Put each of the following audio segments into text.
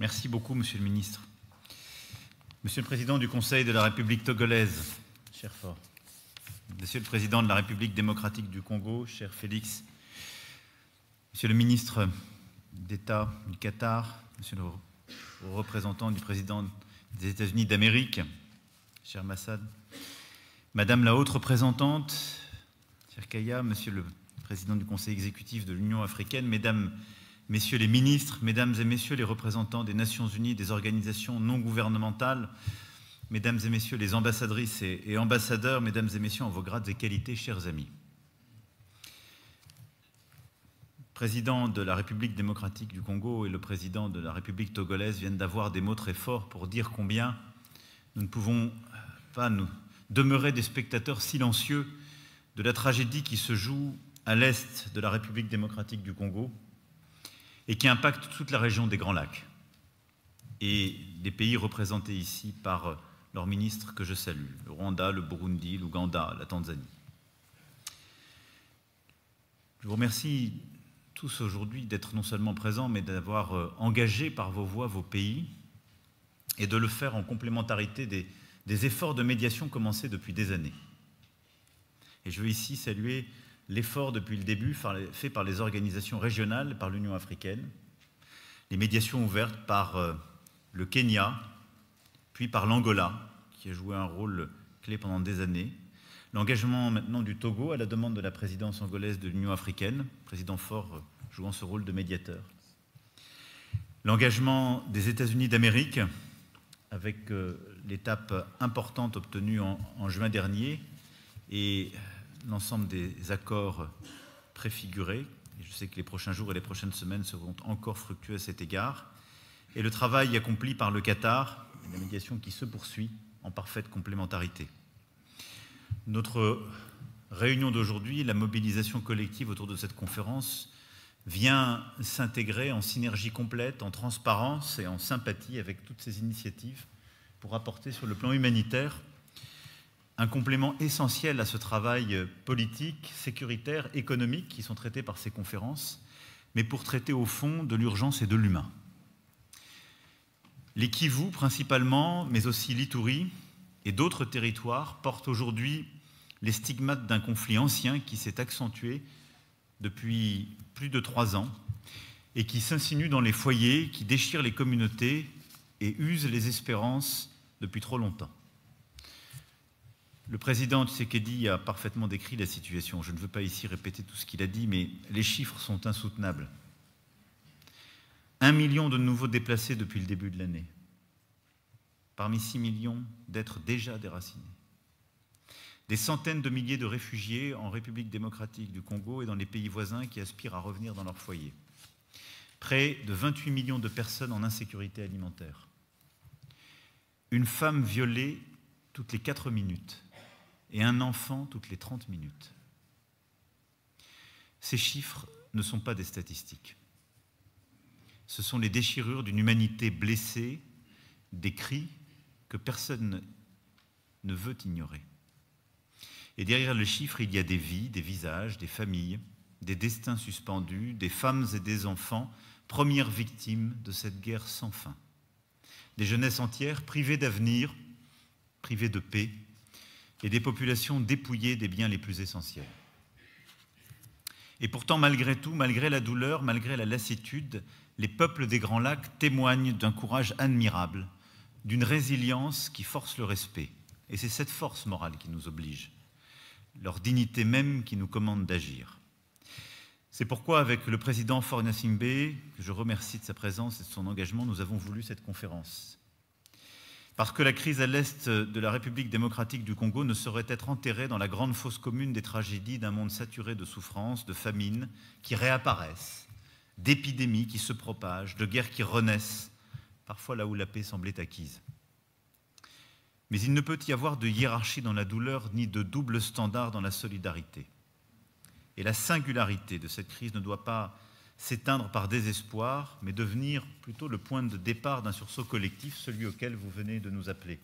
Merci beaucoup, Monsieur le Ministre. Monsieur le Président du Conseil de la République togolaise, cher Faure. Monsieur le Président de la République démocratique du Congo, cher Félix. Monsieur le Ministre d'État du Qatar, Monsieur le représentant du Président des États-Unis d'Amérique, cher Massad. Madame la Haute Représentante, cher Kaya, Monsieur le Président du Conseil exécutif de l'Union africaine, Mesdames, Messieurs les ministres, Mesdames et Messieurs les représentants des Nations Unies, des organisations non gouvernementales, Mesdames et Messieurs les ambassadrices et ambassadeurs, Mesdames et Messieurs en vos grades et qualités, chers amis. Le président de la République démocratique du Congo et le président de la République togolaise viennent d'avoir des mots très forts pour dire combien nous ne pouvons pas nous demeurer des spectateurs silencieux de la tragédie qui se joue à l'est de la République démocratique du Congo et qui impacte toute la région des Grands Lacs et les pays représentés ici par leurs ministres que je salue, le Rwanda, le Burundi, l'Ouganda, la Tanzanie. Je vous remercie tous aujourd'hui d'être non seulement présents, mais d'avoir engagé par vos voix vos pays et de le faire en complémentarité des efforts de médiation commencés depuis des années. Et je veux ici saluer l'effort depuis le début fait par les organisations régionales, par l'Union africaine, les médiations ouvertes par le Kenya, puis par l'Angola, qui a joué un rôle clé pendant des années, l'engagement maintenant du Togo à la demande de la présidence angolaise de l'Union africaine, président Faure jouant ce rôle de médiateur, l'engagement des États-Unis d'Amérique avec l'étape importante obtenue en juin dernier et l'ensemble des accords préfigurés. Et je sais que les prochains jours et les prochaines semaines seront encore fructueux à cet égard. Et le travail accompli par le Qatar, la médiation qui se poursuit en parfaite complémentarité. Notre réunion d'aujourd'hui, la mobilisation collective autour de cette conférence, vient s'intégrer en synergie complète, en transparence et en sympathie avec toutes ces initiatives pour apporter sur le plan humanitaire un complément essentiel à ce travail politique, sécuritaire, économique qui sont traités par ces conférences, mais pour traiter au fond de l'urgence et de l'humain. Les Kivu principalement, mais aussi l'Ituri et d'autres territoires portent aujourd'hui les stigmates d'un conflit ancien qui s'est accentué depuis plus de 3 ans et qui s'insinue dans les foyers, qui déchire les communautés et use les espérances depuis trop longtemps. Le président Tshisekedi a parfaitement décrit la situation. Je ne veux pas ici répéter tout ce qu'il a dit, mais les chiffres sont insoutenables. 1 million de nouveaux déplacés depuis le début de l'année, parmi 6 millions d'êtres déjà déracinés. Des centaines de milliers de réfugiés en République démocratique du Congo et dans les pays voisins qui aspirent à revenir dans leur foyer. Près de 28 millions de personnes en insécurité alimentaire. Une femme violée toutes les 4 minutes. Et un enfant toutes les 30 minutes. Ces chiffres ne sont pas des statistiques. Ce sont les déchirures d'une humanité blessée, des cris que personne ne veut ignorer. Et derrière le chiffre, il y a des vies, des visages, des familles, des destins suspendus, des femmes et des enfants, premières victimes de cette guerre sans fin. Des jeunesses entières privées d'avenir, privées de paix, et des populations dépouillées des biens les plus essentiels. Et pourtant, malgré tout, malgré la douleur, malgré la lassitude, les peuples des Grands Lacs témoignent d'un courage admirable, d'une résilience qui force le respect. Et c'est cette force morale qui nous oblige, leur dignité même qui nous commande d'agir. C'est pourquoi, avec le président Faure Gnassingbé, que je remercie de sa présence et de son engagement, nous avons voulu cette conférence. Parce que la crise à l'est de la République démocratique du Congo ne saurait être enterrée dans la grande fosse commune des tragédies d'un monde saturé de souffrances, de famines qui réapparaissent, d'épidémies qui se propagent, de guerres qui renaissent, parfois là où la paix semblait acquise. Mais il ne peut y avoir de hiérarchie dans la douleur ni de double standard dans la solidarité. Et la singularité de cette crise ne doit pas s'éteindre par désespoir, mais devenir plutôt le point de départ d'un sursaut collectif, celui auquel vous venez de nous appeler.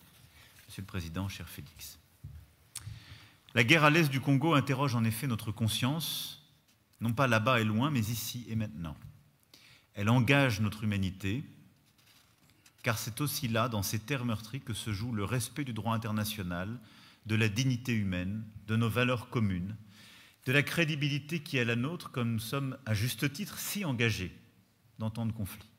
Monsieur le Président, cher Félix. La guerre à l'est du Congo interroge en effet notre conscience, non pas là-bas et loin, mais ici et maintenant. Elle engage notre humanité, car c'est aussi là, dans ces terres meurtries, que se joue le respect du droit international, de la dignité humaine, de nos valeurs communes, de la crédibilité qui est la nôtre, comme nous sommes à juste titre si engagés dans tant de conflits.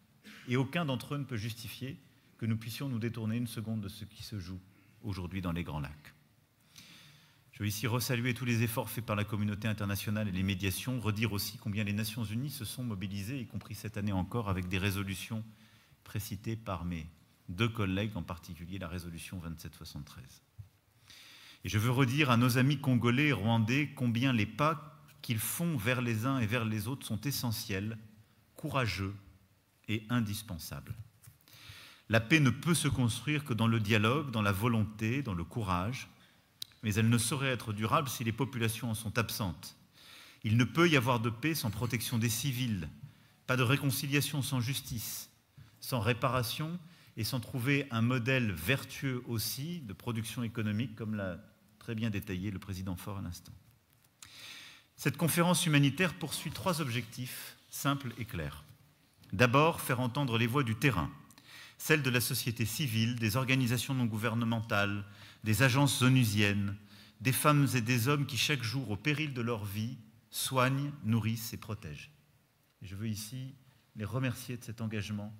Et aucun d'entre eux ne peut justifier que nous puissions nous détourner une seconde de ce qui se joue aujourd'hui dans les Grands Lacs. Je veux ici resaluer tous les efforts faits par la communauté internationale et les médiations, redire aussi combien les Nations Unies se sont mobilisées, y compris cette année encore, avec des résolutions précitées par mes deux collègues, en particulier la résolution 2773. Et je veux redire à nos amis congolais et rwandais combien les pas qu'ils font vers les uns et vers les autres sont essentiels, courageux et indispensables. La paix ne peut se construire que dans le dialogue, dans la volonté, dans le courage, mais elle ne saurait être durable si les populations en sont absentes. Il ne peut y avoir de paix sans protection des civils, pas de réconciliation sans justice, sans réparation et sans trouver un modèle vertueux aussi de production économique, comme l'a très bien détaillé le président Faure à l'instant. Cette conférence humanitaire poursuit 3 objectifs simples et clairs. D'abord, faire entendre les voix du terrain, celles de la société civile, des organisations non gouvernementales, des agences onusiennes, des femmes et des hommes qui, chaque jour, au péril de leur vie, soignent, nourrissent et protègent. Et je veux ici les remercier de cet engagement,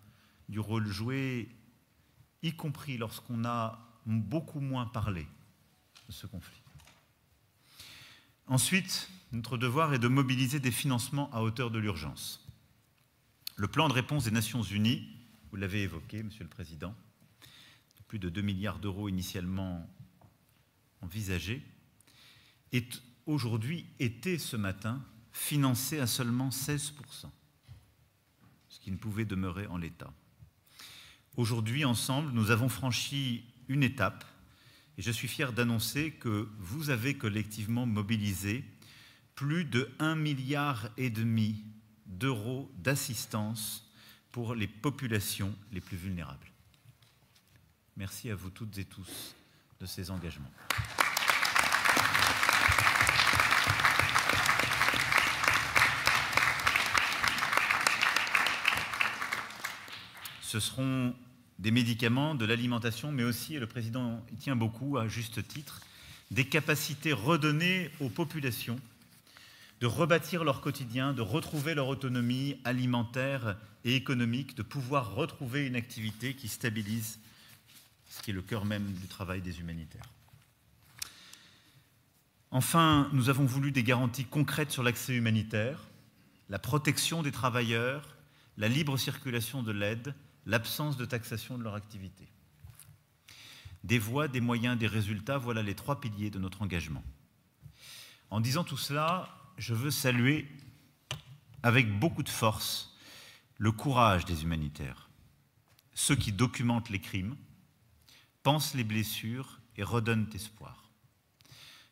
du rôle joué, y compris lorsqu'on a beaucoup moins parlé de ce conflit. Ensuite, notre devoir est de mobiliser des financements à hauteur de l'urgence. Le plan de réponse des Nations Unies, vous l'avez évoqué, Monsieur le Président, plus de 2 milliards d'euros initialement envisagés, est aujourd'hui, était ce matin, financé à seulement 16%, ce qui ne pouvait demeurer en l'état. Aujourd'hui, ensemble, nous avons franchi une étape et je suis fier d'annoncer que vous avez collectivement mobilisé plus de 1,5 milliard d'euros d'assistance pour les populations les plus vulnérables. Merci à vous toutes et tous de ces engagements. Ce seront des médicaments, de l'alimentation, mais aussi, et le président y tient beaucoup à juste titre, des capacités redonnées aux populations de rebâtir leur quotidien, de retrouver leur autonomie alimentaire et économique, de pouvoir retrouver une activité qui stabilise ce qui est le cœur même du travail des humanitaires. Enfin, nous avons voulu des garanties concrètes sur l'accès humanitaire, la protection des travailleurs, la libre circulation de l'aide, l'absence de taxation de leur activité. Des voies, des moyens, des résultats, voilà les 3 piliers de notre engagement. En disant tout cela, je veux saluer avec beaucoup de force le courage des humanitaires, ceux qui documentent les crimes, pensent les blessures et redonnent espoir,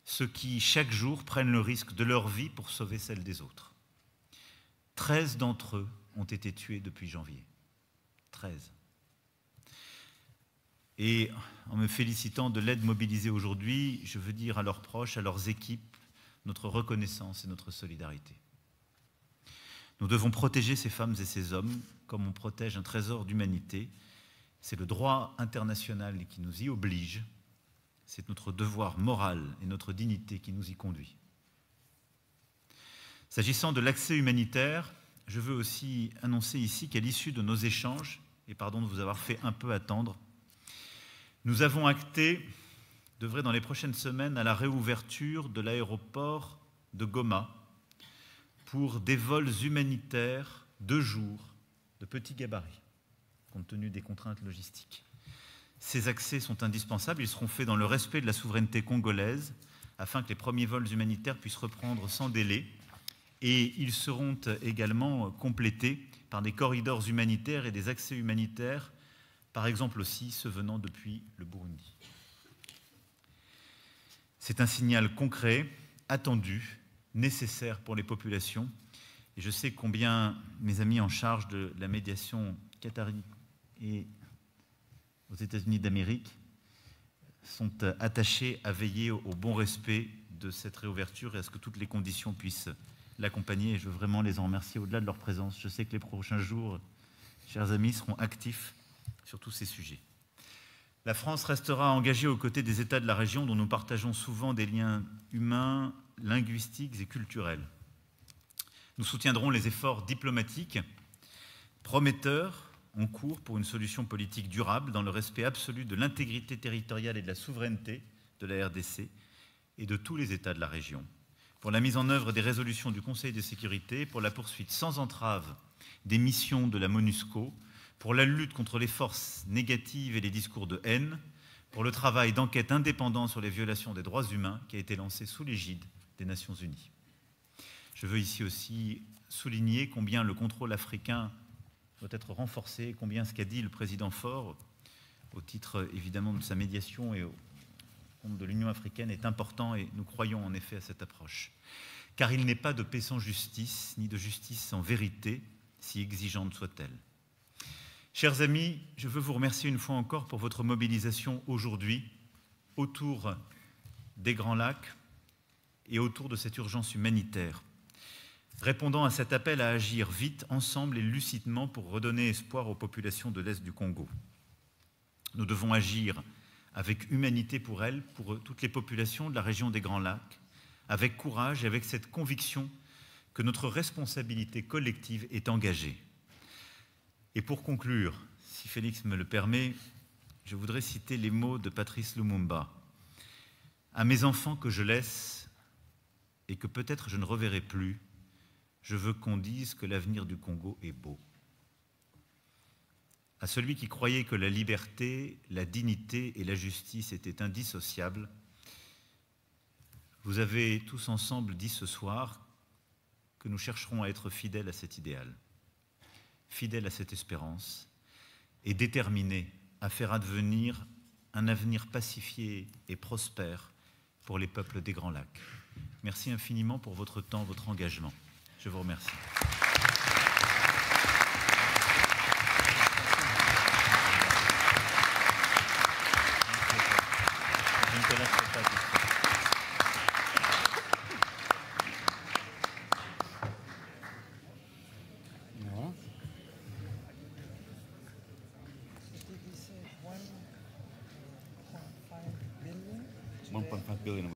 ceux qui, chaque jour, prennent le risque de leur vie pour sauver celle des autres. 13 d'entre eux ont été tués depuis janvier. 13. Et en me félicitant de l'aide mobilisée aujourd'hui, je veux dire à leurs proches, à leurs équipes, notre reconnaissance et notre solidarité. Nous devons protéger ces femmes et ces hommes comme on protège un trésor d'humanité. C'est le droit international qui nous y oblige. C'est notre devoir moral et notre dignité qui nous y conduit. S'agissant de l'accès humanitaire, je veux aussi annoncer ici qu'à l'issue de nos échanges, et pardon de vous avoir fait un peu attendre, nous avons acté, devrait dans les prochaines semaines, à la réouverture de l'aéroport de Goma pour des vols humanitaires de jour, de petit gabarit, compte tenu des contraintes logistiques. Ces accès sont indispensables, ils seront faits dans le respect de la souveraineté congolaise, afin que les premiers vols humanitaires puissent reprendre sans délai, et ils seront également complétés par des corridors humanitaires et des accès humanitaires, par exemple aussi ceux venant depuis le Burundi. C'est un signal concret, attendu, nécessaire pour les populations, et je sais combien mes amis en charge de la médiation qatari et aux États-Unis d'Amérique sont attachés à veiller au bon respect de cette réouverture et à ce que toutes les conditions puissent l'accompagner. Et je veux vraiment les en remercier au-delà de leur présence. Je sais que les prochains jours, chers amis, seront actifs sur tous ces sujets. La France restera engagée aux côtés des États de la région dont nous partageons souvent des liens humains, linguistiques et culturels. Nous soutiendrons les efforts diplomatiques prometteurs en cours pour une solution politique durable dans le respect absolu de l'intégrité territoriale et de la souveraineté de la RDC et de tous les États de la région, pour la mise en œuvre des résolutions du Conseil de sécurité, pour la poursuite sans entrave des missions de la MONUSCO, pour la lutte contre les forces négatives et les discours de haine, pour le travail d'enquête indépendant sur les violations des droits humains qui a été lancé sous l'égide des Nations Unies. Je veux ici aussi souligner combien le contrôle africain doit être renforcé, combien ce qu'a dit le président Faure, au titre évidemment de sa médiation et au compte de l'Union africaine, est important et nous croyons en effet à cette approche. Car il n'est pas de paix sans justice, ni de justice sans vérité, si exigeante soit-elle. Chers amis, je veux vous remercier une fois encore pour votre mobilisation aujourd'hui autour des Grands Lacs et autour de cette urgence humanitaire, répondant à cet appel à agir vite, ensemble et lucidement pour redonner espoir aux populations de l'Est du Congo. Nous devons agir avec humanité pour elles, pour toutes les populations de la région des Grands Lacs, avec courage et avec cette conviction que notre responsabilité collective est engagée. Et pour conclure, si Félix me le permet, je voudrais citer les mots de Patrice Lumumba. « À mes enfants que je laisse et que peut-être je ne reverrai plus, je veux qu'on dise que l'avenir du Congo est beau. » À celui qui croyait que la liberté, la dignité et la justice étaient indissociables, vous avez tous ensemble dit ce soir que nous chercherons à être fidèles à cet idéal, fidèles à cette espérance et déterminés à faire advenir un avenir pacifié et prospère pour les peuples des Grands Lacs. Merci infiniment pour votre temps, votre engagement. Je vous remercie. Je ne te laisserai pas tout seul. No. 1.5 billion.